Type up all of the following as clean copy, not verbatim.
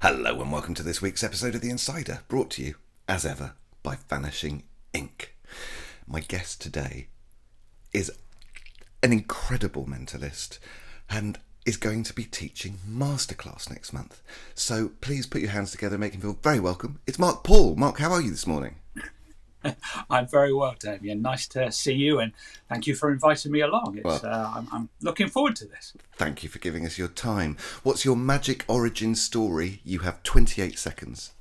Hello and welcome to this week's episode of The Insider, brought to you, as ever, by Vanishing Inc. My guest today is an incredible mentalist and is going to be teaching masterclass next month. So please put your hands together and make him feel very welcome. It's Marc Paul. Marc, how are you this morning? I'm very well, Damien. Nice to see you, and thank you for inviting me along. I'm looking forward to this. Thank you for giving us your time. What's your magic origin story? You have 28 seconds.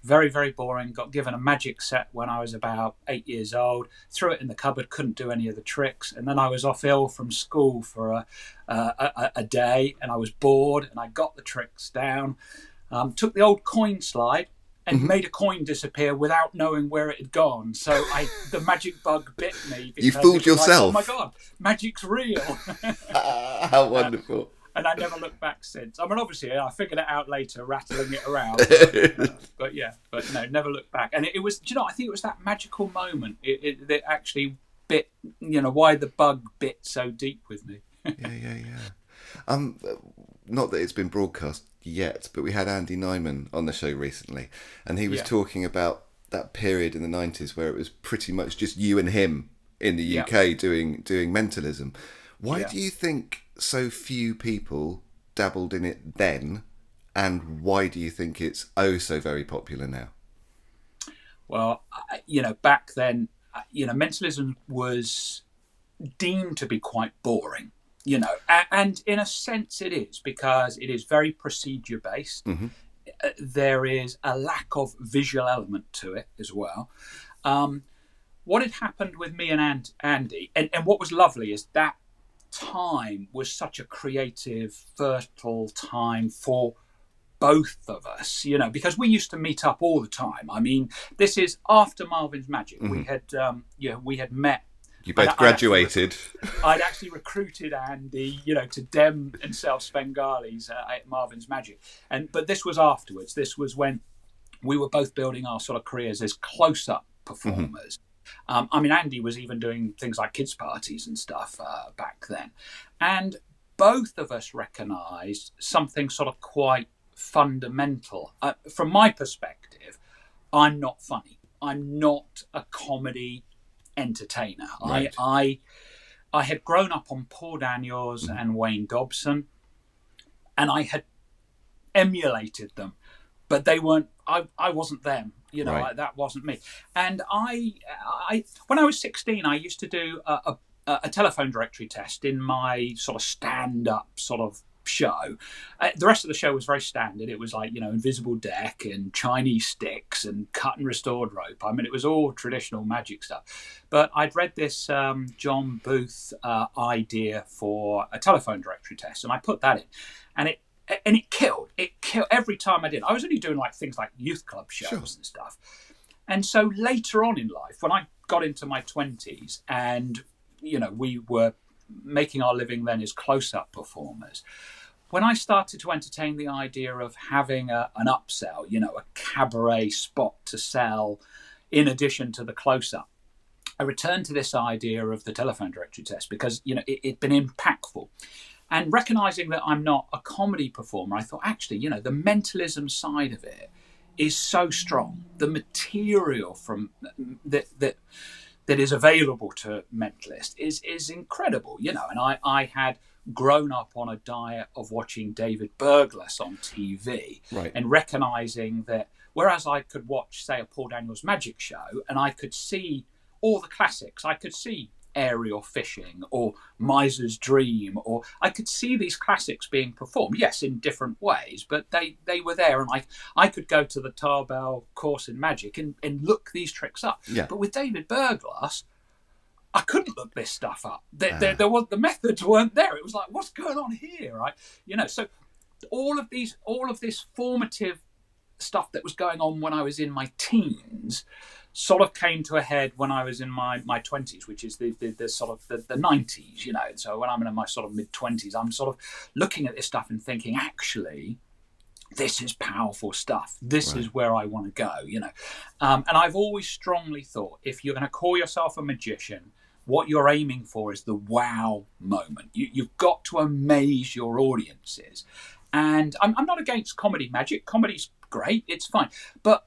Very, very boring. Got given a magic set when I was about 8 years old. Threw it in the cupboard, couldn't do any of the tricks. And then I was off ill from school for a day, and I was bored, and I got the tricks down. Took the old coin slide and made a coin disappear without knowing where it had gone. So the magic bug bit me. You fooled yourself. Like, oh my God, magic's real. How wonderful. And I never looked back since. I mean, obviously, I figured it out later, rattling it around. But no, never looked back. And it was, I think it was that magical moment that actually bit, why the bug bit so deep with me. Yeah. Not that it's been broadcast yet, but we had Andy Nyman on the show recently, and he was talking about that period in the 90s where it was pretty much just you and him in the UK doing mentalism. Why do you think so few people dabbled in it then, and why do you think it's so very popular now? Well, back then, mentalism was deemed to be quite boring. And in a sense it is, because it is very procedure based. Mm-hmm. There is a lack of visual element to it as well. What had happened with me and Andy, and what was lovely is that time was such a creative, fertile time for both of us, because we used to meet up all the time. I mean, this is after Marvin's Magic. Mm-hmm. We had met. You both graduated. I'd actually recruited Andy, to dem and sell Svengalis at Marvin's Magic. But this was afterwards. This was when we were both building our sort of careers as close-up performers. Mm-hmm. Andy was even doing things like kids' parties and stuff back then. And both of us recognised something sort of quite fundamental. From my perspective, I'm not funny. I'm not a comedy entertainer. Right. I had grown up on Paul Daniels and Wayne Dobson, and I had emulated them, but they weren't. I wasn't them. Right. That wasn't me. And I when I was 16, I used to do a telephone directory test in my sort of stand-up sort of show. The rest of the show was very standard. It was like, invisible deck and Chinese sticks and cut and restored rope. It was all traditional magic stuff. But I'd read this John Booth idea for a telephone directory test, and I put that in, and it killed. It killed every time I did. I was only doing like things like youth club shows and stuff. And so later on in life, when I got into my 20s, and we were making our living then as close-up performers, when I started to entertain the idea of having an upsell, a cabaret spot to sell in addition to the close-up, I returned to this idea of the telephone directory test because, it'd been impactful. And recognising that I'm not a comedy performer, I thought, actually, the mentalism side of it is so strong. The material from that is available to mentalists is incredible, and I had grown up on a diet of watching David Berglas on TV, right, and recognising that whereas I could watch, say, a Paul Daniels Magic show, and I could see all the classics, I could see Aerial Fishing or Miser's Dream, or I could see these classics being performed, yes, in different ways, but they were there, and I could go to the Tarbell course in magic and look these tricks up. Yeah. But with David Berglas, I couldn't look this stuff up. There was, the methods weren't there. It was like, what's going on here, right? So all of this formative stuff that was going on when I was in my teens sort of came to a head when I was in my 20s, which is the sort of the 90s, So when I'm in my sort of mid-20s, I'm sort of looking at this stuff and thinking, actually, this is powerful stuff. This is where I want to go, And I've always strongly thought, if you're going to call yourself a magician, what you're aiming for is the wow moment. You've got to amaze your audiences. And I'm not against comedy magic. Comedy's great, it's fine. But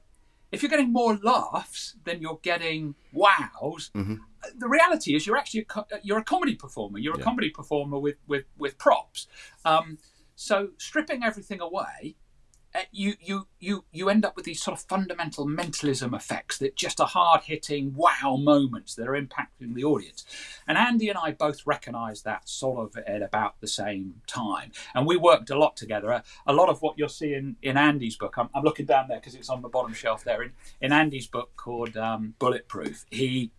if you're getting more laughs than you're getting wows, the reality is you're actually you're a comedy performer. You're a comedy performer with props. So stripping everything away, you end up with these sort of fundamental mentalism effects that just are hard-hitting wow moments that are impacting the audience. And Andy and I both recognised that sort of at about the same time, and we worked a lot together. A lot of what you're seeing in Andy's book, I'm looking down there because it's on the bottom shelf there. In Andy's book called Bulletproof, a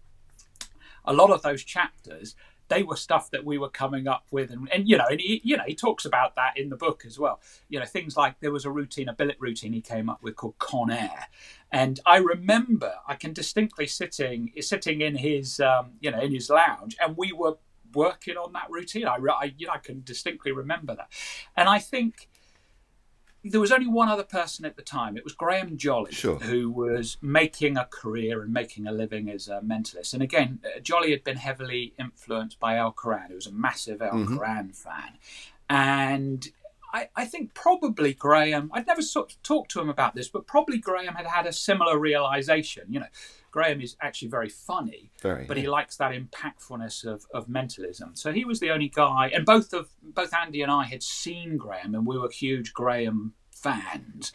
lot of those chapters, they were stuff that we were coming up with, and he talks about that in the book as well. Things like there was a billet routine he came up with called Con Air, and I remember I can distinctly sitting in his in his lounge, and we were working on that routine. I can distinctly remember that, and I think there was only one other person at the time. It was Graham Jolly, who was making a career and making a living as a mentalist. And again, Jolly had been heavily influenced by El Quran. He was a massive El Quran fan. And I think probably Graham, I'd never sort of talked to him about this, but probably Graham had a similar realization. Graham is actually very funny, but he likes that impactfulness of mentalism. So he was the only guy, and both Andy and I had seen Graham, and we were huge Graham fans.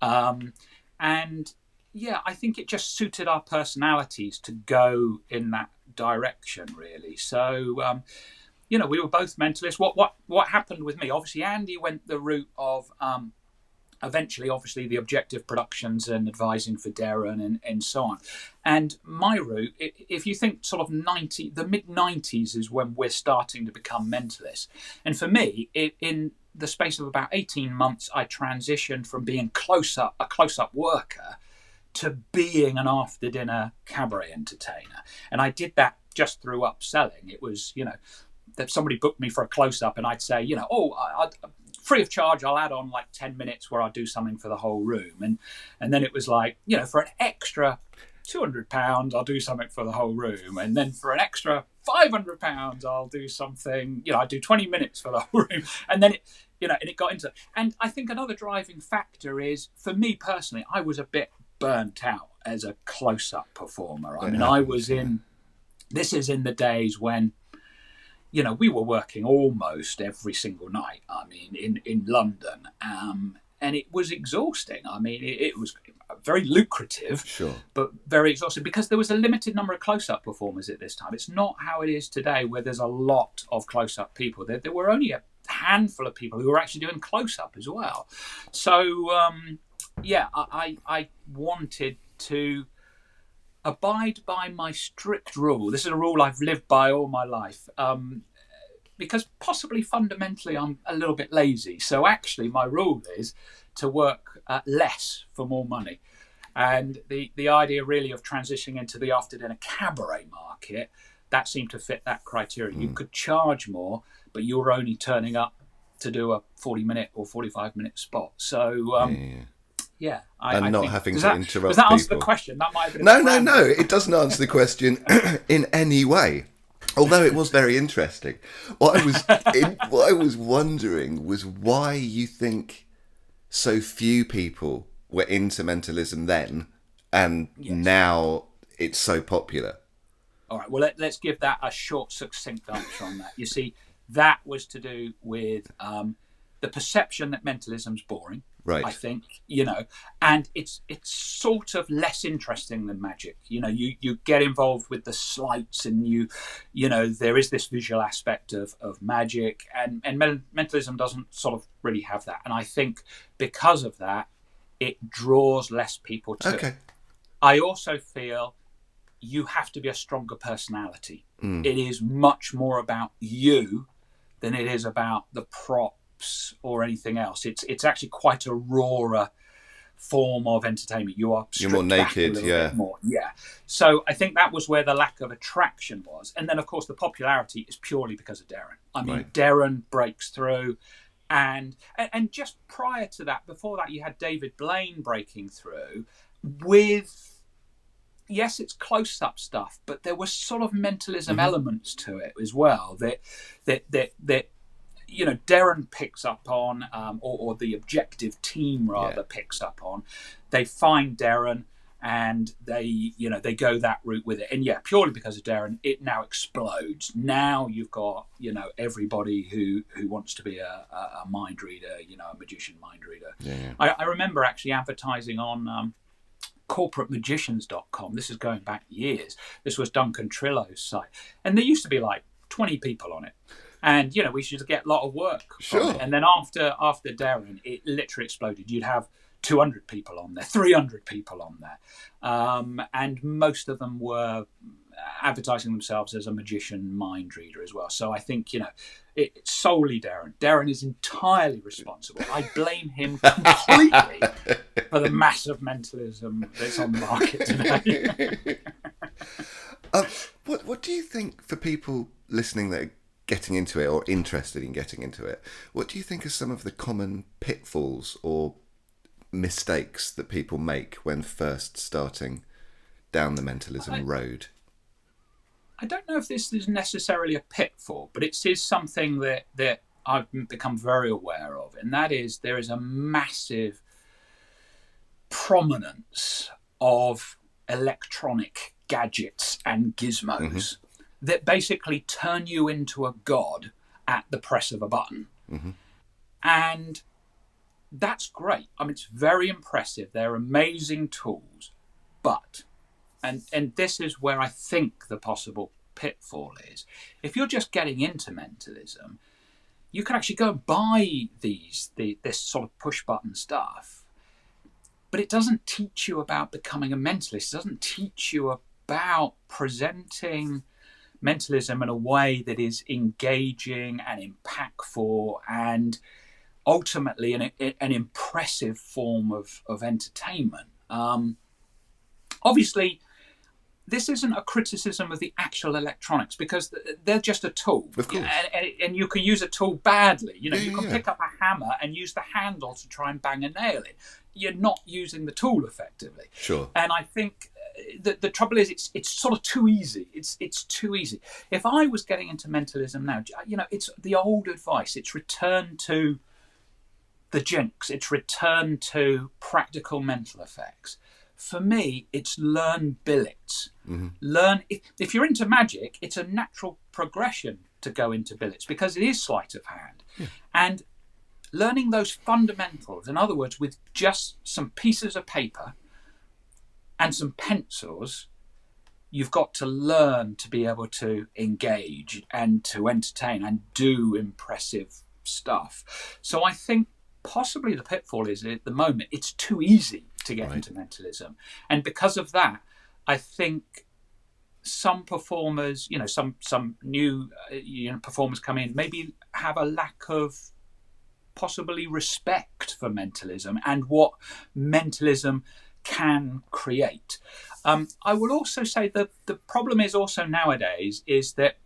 And yeah, I think it just suited our personalities to go in that direction, really. So, we were both mentalists. What happened with me? Obviously, Andy went the route of eventually, obviously, the Objective Productions and advising for Darren and so on. And my route, if you think sort of the mid-90s is when we're starting to become mentalists. And for me, in the space of about 18 months, I transitioned from being a close-up worker to being an after-dinner cabaret entertainer. And I did that just through upselling. It was, that somebody booked me for a close-up, and I'd say, free of charge, I'll add on like 10 minutes where I'll do something for the whole room. And then it was like, for an extra £200, I'll do something for the whole room. And then for an extra £500, I'll do something, I do 20 minutes for the whole room. And then and it got into, and I think another driving factor is, for me personally, I was a bit burnt out as a close-up performer. This is in the days when, we were working almost every single night, in London. And it was exhausting. It was very lucrative, but very exhausting because there was a limited number of close-up performers at this time. It's not how it is today, where there's a lot of close-up people. There were only a handful of people who were actually doing close-up as well. So, I wanted to abide by my strict rule. This is a rule I've lived by all my life. Because possibly fundamentally I'm a little bit lazy. So actually my rule is to work less for more money. And the idea really of transitioning into the after-dinner cabaret market, that seemed to fit that criteria. You could charge more, but you were only turning up to do a 40-minute or 45-minute spot. So, I not think, having to interrupt people. Does that answer the question? That might have been No, it doesn't answer the question in any way. Although it was very interesting. What I was wondering was why you think so few people were into mentalism then, and now it's so popular. All right, well, let's give that a short, succinct answer on that. You see, that was to do with the perception that mentalism's boring. Right. I think, and it's sort of less interesting than magic. You get involved with the sleights, and there is this visual aspect of magic, and mentalism doesn't sort of really have that. And I think because of that, it draws less people to it. I also feel you have to be a stronger personality. It is much more about you than it is about the prop or anything else. It's actually quite a rawer form of entertainment. You're more naked, bit more. So I think that was where the lack of attraction was. And then of course the popularity is purely because of Darren. Darren breaks through, and just prior to that, before that, you had David Blaine breaking through with, yes, it's close-up stuff, but there was sort of mentalism elements to it as well that Darren picks up on, or the objective team rather picks up on. They find Darren and they go that route with it. And purely because of Darren, it now explodes. Now you've got, everybody who wants to be a mind reader, a magician mind reader. Yeah. I remember actually advertising on corporatemagicians.com. This is going back years. This was Duncan Trillo's site. And there used to be like 20 people on it. And, we should get a lot of work. Sure. And then after Darren, it literally exploded. You'd have 200 people on there, 300 people on there. And most of them were advertising themselves as a magician mind reader as well. So I think, it's solely Darren. Darren is entirely responsible. I blame him completely for the massive mentalism that's on the market today. What do you think, for people listening that are getting into it or interested in getting into it, what do you think are some of the common pitfalls or mistakes that people make when first starting down the mentalism road? I don't know if this is necessarily a pitfall, but it is something that I've become very aware of, and that is there is a massive prominence of electronic gadgets and gizmos that basically turn you into a god at the press of a button. And that's great. I mean, it's very impressive. They're amazing tools. But, and this is where I think the possible pitfall is, if you're just getting into mentalism, you can actually go and buy this sort of push button stuff, but it doesn't teach you about becoming a mentalist. It doesn't teach you about presenting mentalism in a way that is engaging and impactful and ultimately an impressive form of entertainment. Obviously, this isn't a criticism of the actual electronics, because they're just a tool. Of course. And you can use a tool badly. You can pick up a hammer and use the handle to try and bang a nail in. You're not using the tool effectively. Sure. And I think the trouble is it's sort of too easy. It's too easy. If I was getting into mentalism now, it's the old advice. It's return to the jinx. It's return to practical mental effects. For me, it's learn billets. Learn, if you're into magic, it's a natural progression to go into billets because it is sleight of hand. And learning those fundamentals, in other words, with just some pieces of paper and some pencils, you've got to learn to be able to engage and to entertain and do impressive stuff. So I think possibly the pitfall is, at the moment, it's too easy to get into mentalism. And because of that, I think some performers, some new performers come in, maybe have a lack of possibly respect for mentalism and what mentalism can create. I will also say that the problem is also nowadays is that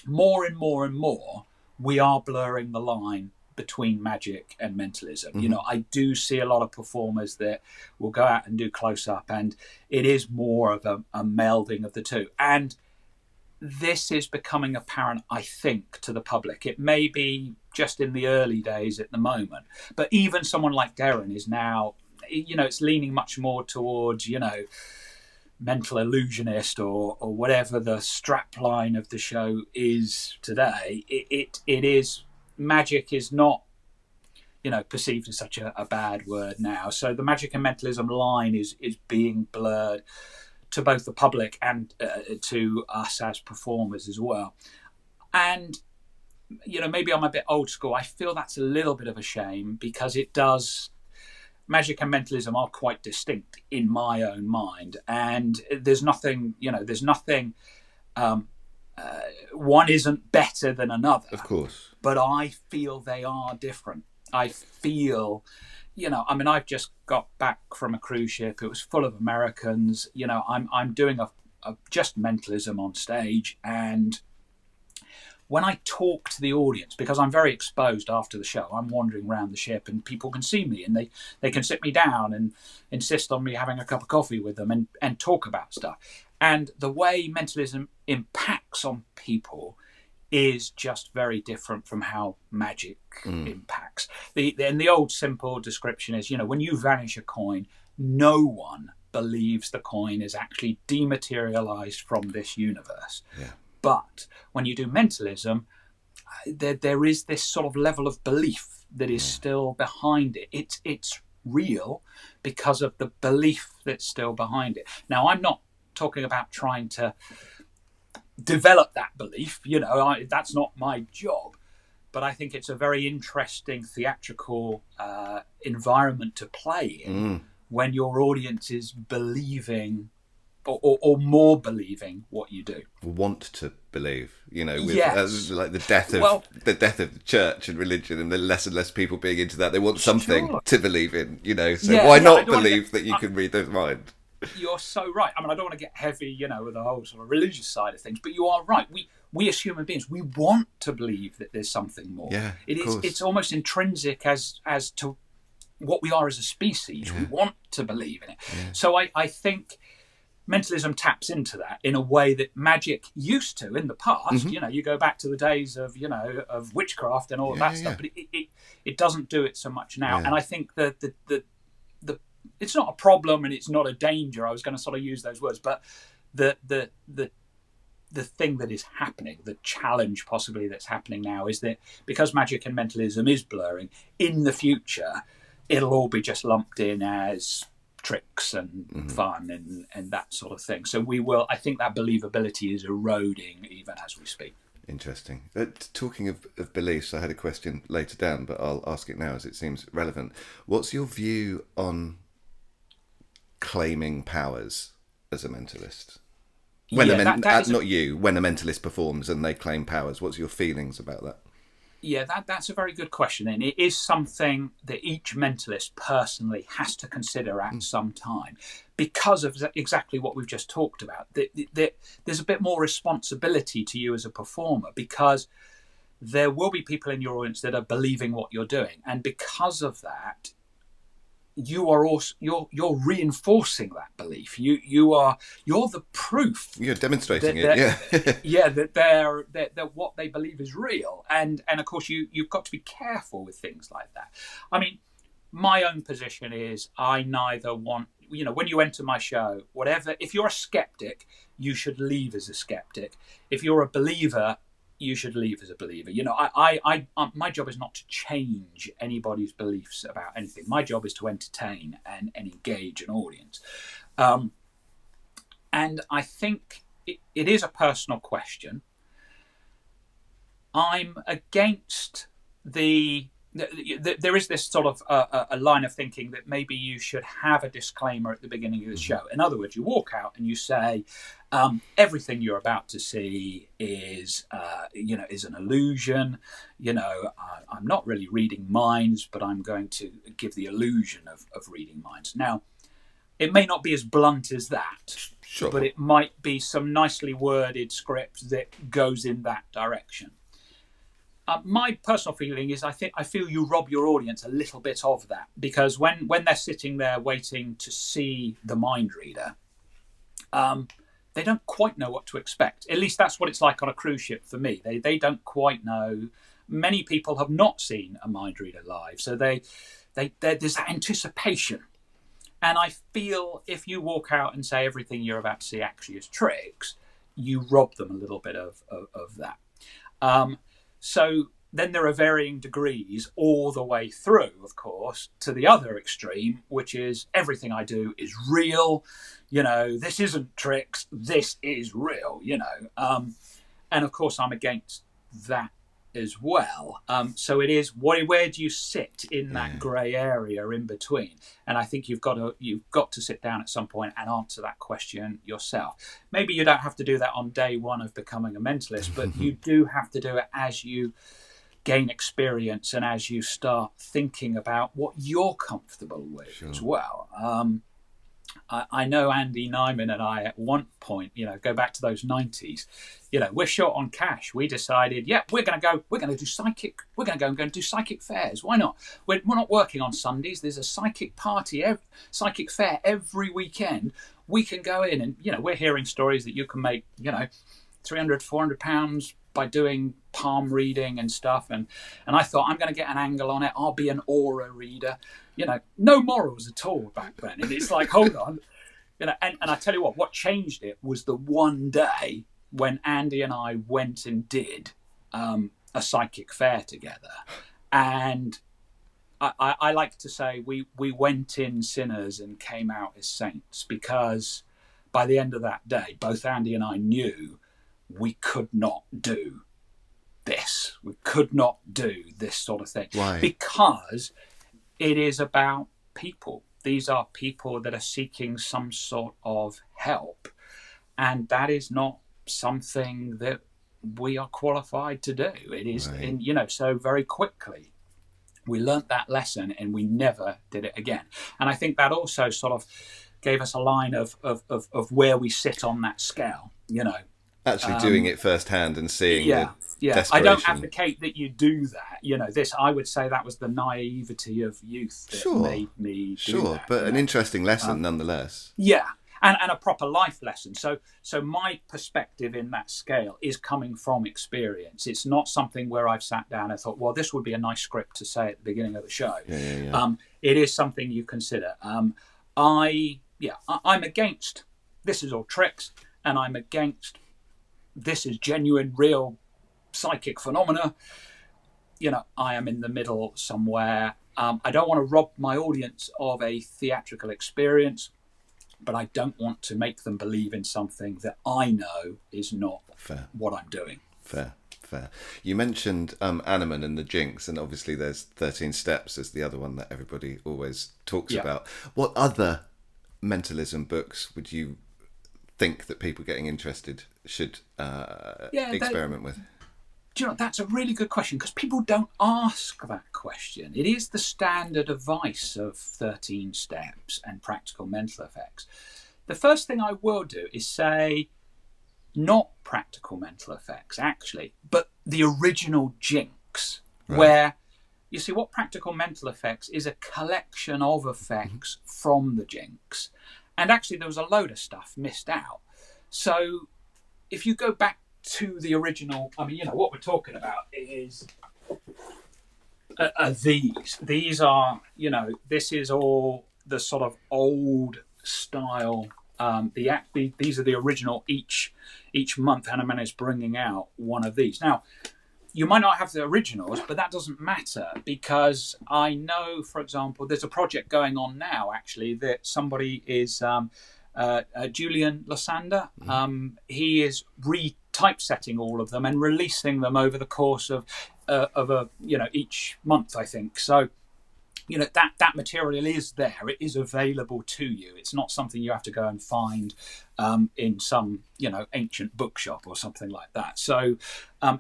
more and more and more we are blurring the line between magic and mentalism. I do see a lot of performers that will go out and do close-up, and it is more of a melding of the two. And this is becoming apparent, I think, to the public. It may be just in the early days at the moment, but even someone like Darren is now, it's leaning much more towards, mental illusionist or whatever the strap line of the show is today. It is, magic is not, perceived as such a bad word now. So the magic and mentalism line is being blurred to both the public and to us as performers as well. And, maybe I'm a bit old school. I feel that's a little bit of a shame because magic and mentalism are quite distinct in my own mind. And there's nothing, one isn't better than another. Of course. But I feel they are different. I feel, I've just got back from a cruise ship. It was full of Americans. I'm doing a just mentalism on stage, and when I talk to the audience, because I'm very exposed after the show, I'm wandering around the ship and people can see me and they can sit me down and insist on me having a cup of coffee with them and talk about stuff. And the way mentalism impacts on people is just very different from how magic impacts. The old simple description is, when you vanish a coin, no one believes the coin is actually dematerialized from this universe. Yeah. But when you do mentalism, there is this sort of level of belief that is still behind it. It's real because of the belief that's still behind it. Now, I'm not talking about trying to develop that belief, that's not my job, but I think it's a very interesting theatrical environment to play in when your audience is believing or more believing what you do. Want to believe, with Yes. like the death of the church and religion, and the less and less people being into that. They want something to believe in, So why not believe that you can read their mind? You're so right. I mean, I don't want to get heavy, with the whole sort of religious side of things, but you are right. We as human beings, we want to believe that there's something more. Yeah, it's almost intrinsic as to what we are as a species. Yeah. We want to believe in it. Yeah. So I think mentalism taps into that in a way that magic used to in the past. You go back to the days of of witchcraft and all of that stuff, but it doesn't do it so much now. And I think that the it's not a problem and it's not a danger. I was going to sort of use those words, but the thing that is happening, the challenge possibly that's happening now, is that because magic and mentalism is blurring, in the future it'll all be just lumped in as tricks and fun and that sort of thing. So I think that believability is eroding even as we speak. Interesting. Talking of beliefs, I had a question later down, but I'll ask it now as it seems relevant. What's your view on claiming powers as a mentalist? When when a mentalist performs and they claim powers, what's your feelings about that? Yeah, that's a very good question, and it is something that each mentalist personally has to consider at some time, because of exactly what we've just talked about. There's a bit more responsibility to you as a performer, because there will be people in your audience that are believing what you're doing, and because of that, you're reinforcing that belief. You're the proof. You're demonstrating it. That they're what they believe is real, and of course you've got to be careful with things like that. I mean, my own position is I neither want, when you enter my show, whatever. If you're a skeptic, you should leave as a skeptic. If you're a believer, you should leave as a believer. My job is not to change anybody's beliefs about anything. My job is to entertain and engage an audience. And I think it is a personal question. I'm against there is this sort of a line of thinking that maybe you should have a disclaimer at the beginning of the show. In other words, you walk out and you say, everything you're about to see is an illusion. I'm not really reading minds, but I'm going to give the illusion of reading minds. Now, it may not be as blunt as that, sure, but it might be some nicely worded script that goes in that direction. My personal feeling is I feel you rob your audience a little bit of that, because when they're sitting there waiting to see the mind reader, they don't quite know what to expect. At least that's what it's like on a cruise ship for me. They don't quite know. Many people have not seen a mind reader live, so there's that anticipation. And I feel if you walk out and say everything you're about to see actually is tricks, you rob them a little bit of that. So then there are varying degrees all the way through, of course, to the other extreme, which is everything I do is real. This isn't tricks. This is real, and of course I'm against that as well. So it is, where do you sit in that grey area in between? And I think you've got to sit down at some point and answer that question yourself. Maybe you don't have to do that on day one of becoming a mentalist, but you do have to do it as you gain experience and as you start thinking about what you're comfortable with as well. I know Andy Nyman and I at one point, go back to those 90s, we're short on cash. We decided, we're going to do psychic fairs. Why not? We're not working on Sundays. There's a psychic party, psychic fair every weekend. We can go in and, we're hearing stories that you can make, 300, 400 pounds by doing palm reading and stuff. And I thought, I'm going to get an angle on it. I'll be an aura reader. No morals at all back then. And it's like, hold on. And I tell you what changed it was the one day when Andy and I went and did a psychic fair together. And I like to say we went in sinners and came out as saints, because by the end of that day, both Andy and I knew we could not do this. We could not do this sort of thing. Why? Because it is about people. These are people that are seeking some sort of help. And that is not something that we are qualified to do. It is, right. So very quickly we learnt that lesson and we never did it again. And I think that also sort of gave us a line of where we sit on that scale, Actually doing it firsthand and seeing the desperation. I don't advocate that you do that. I would say that was the naivety of youth that made me do that. But an interesting lesson nonetheless. Yeah. And a proper life lesson. So my perspective in that scale is coming from experience. It's not something where I've sat down and thought, well, this would be a nice script to say at the beginning of the show. Yeah. It is something you consider. I'm against this is all tricks, and I'm against this is genuine, real psychic phenomena. I am in the middle somewhere. I don't want to rob my audience of a theatrical experience, but I don't want to make them believe in something that I know is not what I'm doing. Fair. You mentioned Animan and the Jinx, and obviously there's 13 Steps as the other one that everybody always talks about. What other mentalism books would you think that people getting interested should experiment with? Do you know, that's a really good question, because people don't ask that question. It is the standard advice of 13 Steps and Practical Mental Effects. The first thing I will do is say, not Practical Mental Effects, actually, but the original Jinx, where, you see, what Practical Mental Effects is a collection of effects from the Jinx. And actually, there was a load of stuff missed out. So if you go back to the original, what we're talking about is these are, this is all the sort of old style. These are the original. Each month, Animan is bringing out one of these. Now, you might not have the originals, but that doesn't matter, because I know, for example, there's a project going on now, actually, that somebody is Julian Lysander. He is typesetting all of them and releasing them over the course of each month, I think. So that material is there. It is available to you. It's not something you have to go and find in some ancient bookshop or something like that. So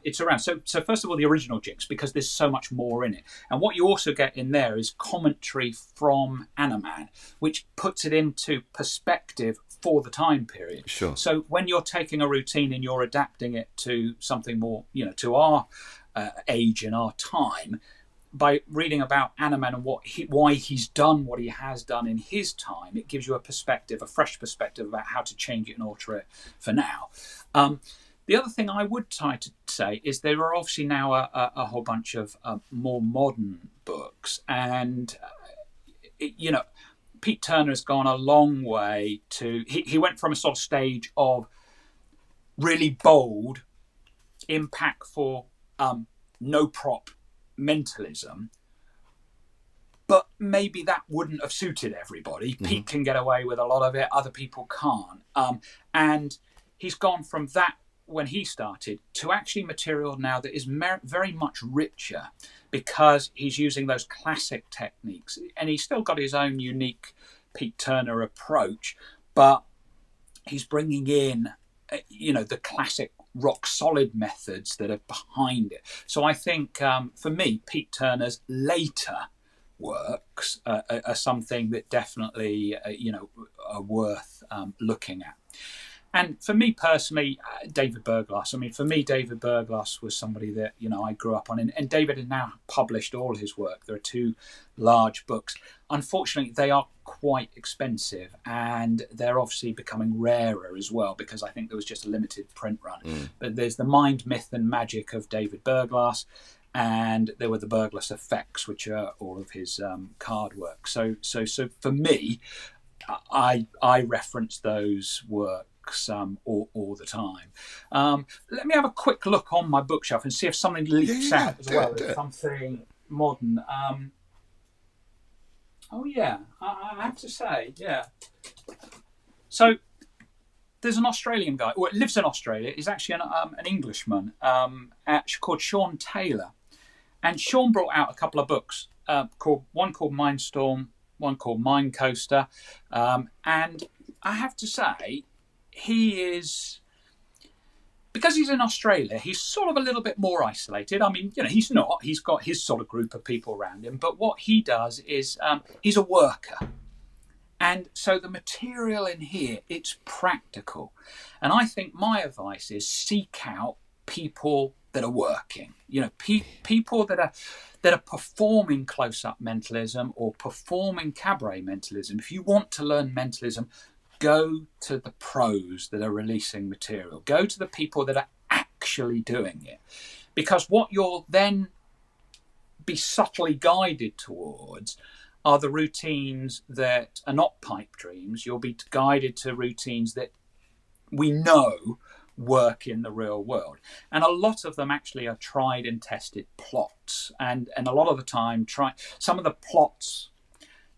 it's around. So first of all, the original Jinx, because there's so much more in it. And what you also get in there is commentary from Animan, which puts it into perspective for the time period. Sure. So when you're taking a routine and you're adapting it to something more, to our age and our time, by reading about Animan and why he's done what he has done in his time, it gives you a fresh perspective about how to change it and alter it for now. The other thing I would try to say is there are obviously now a whole bunch of more modern books, and Pete Turner's gone a long way to. He went from a sort of stage of really bold, impactful, no prop mentalism, but maybe that wouldn't have suited everybody. Pete can get away with a lot of it, other people can't, and he's gone from that when he started to actually material now that is very much richer, because he's using those classic techniques, and he's still got his own unique Pete Turner approach, but he's bringing in the classic rock solid methods that are behind it. So I think for me, Pete Turner's later works are something that definitely are worth looking at. And for me personally, David Berglas. David Berglas was somebody that I grew up on, and David has now published all his work. There are 2 large books. Unfortunately, they are quite expensive, and they're obviously becoming rarer as well, because I think there was just a limited print run. But there's the Mind, Myth and Magic of David Berglas, and there were the Berglas Effects, which are all of his card work. So for me, I reference those works all the time. Let me have a quick look on my bookshelf and see if something leaps out as well. Something modern. Oh yeah, I have to say, yeah. So there's an Australian guy, well, lives in Australia. He's actually an Englishman called Sean Taylor, and Sean brought out a couple of books one called Mindstorm, one called Mind Coaster, and I have to say, he is, because he's in Australia, he's sort of a little bit more isolated. I mean, he's not. He's got his sort of group of people around him. But what he does is he's a worker. And so the material in here, it's practical. And I think my advice is seek out people that are working. People that are performing close-up mentalism or performing cabaret mentalism. If you want to learn mentalism, go to the pros that are releasing material. Go to the people that are actually doing it. Because what you'll then be subtly guided towards are the routines that are not pipe dreams. You'll be guided to routines that we know work in the real world. And a lot of them actually are tried and tested plots. And a lot of the time, some of the plots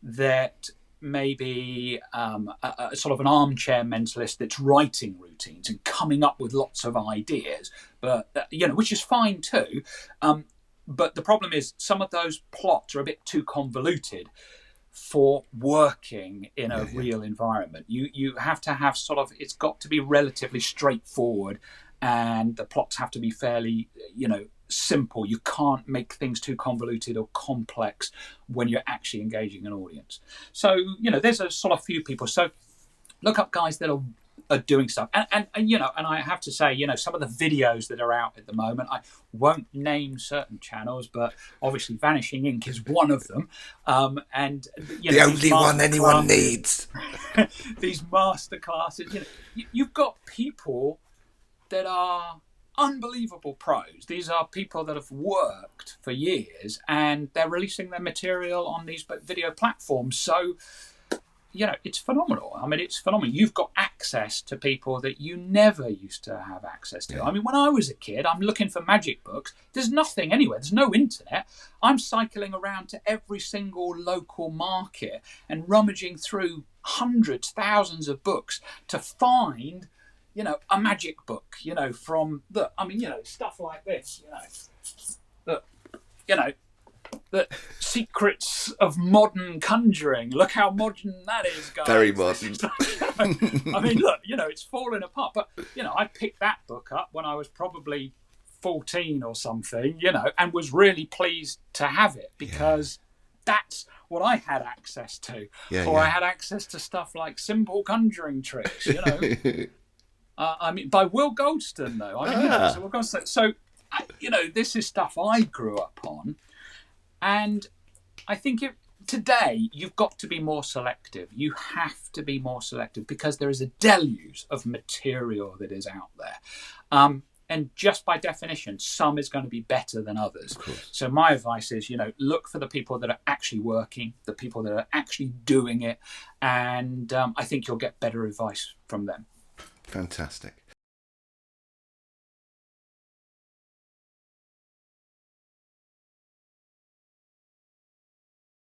that maybe a sort of an armchair mentalist that's writing routines and coming up with lots of ideas, but which is fine too. But the problem is some of those plots are a bit too convoluted for working in a real environment. You have to have it's got to be relatively straightforward, and the plots have to be fairly, simple. You can't make things too convoluted or complex when you're actually engaging an audience. So, there's a sort of few people. So look up guys that are doing stuff. And I have to say, some of the videos that are out at the moment, I won't name certain channels, but obviously Vanishing Inc. is one of them. And the only one anyone needs. These masterclasses, you've got people that are unbelievable pros. These are people that have worked for years, and they're releasing their material on these video platforms. So, it's phenomenal. I mean, it's phenomenal. You've got access to people that you never used to have access to. I mean, when I was a kid, I'm looking for magic books. There's nothing anywhere. There's no internet. I'm cycling around to every single local market and rummaging through hundreds, thousands of books to find a magic book, from stuff like this, the secrets of modern conjuring. Look how modern that is, guys. Very modern. I mean, look, it's falling apart. But, I picked that book up when I was probably 14 or something, and was really pleased to have it because that's what I had access to. I had access to stuff like simple conjuring tricks, by Will Goldston, though. Will Goldston. So, this is stuff I grew up on. And I think today you've got to be more selective. You have to be more selective because there is a deluge of material that is out there. And just by definition, some is going to be better than others. So my advice is, look for the people that are actually working, the people that are actually doing it. And I think you'll get better advice from them. Fantastic.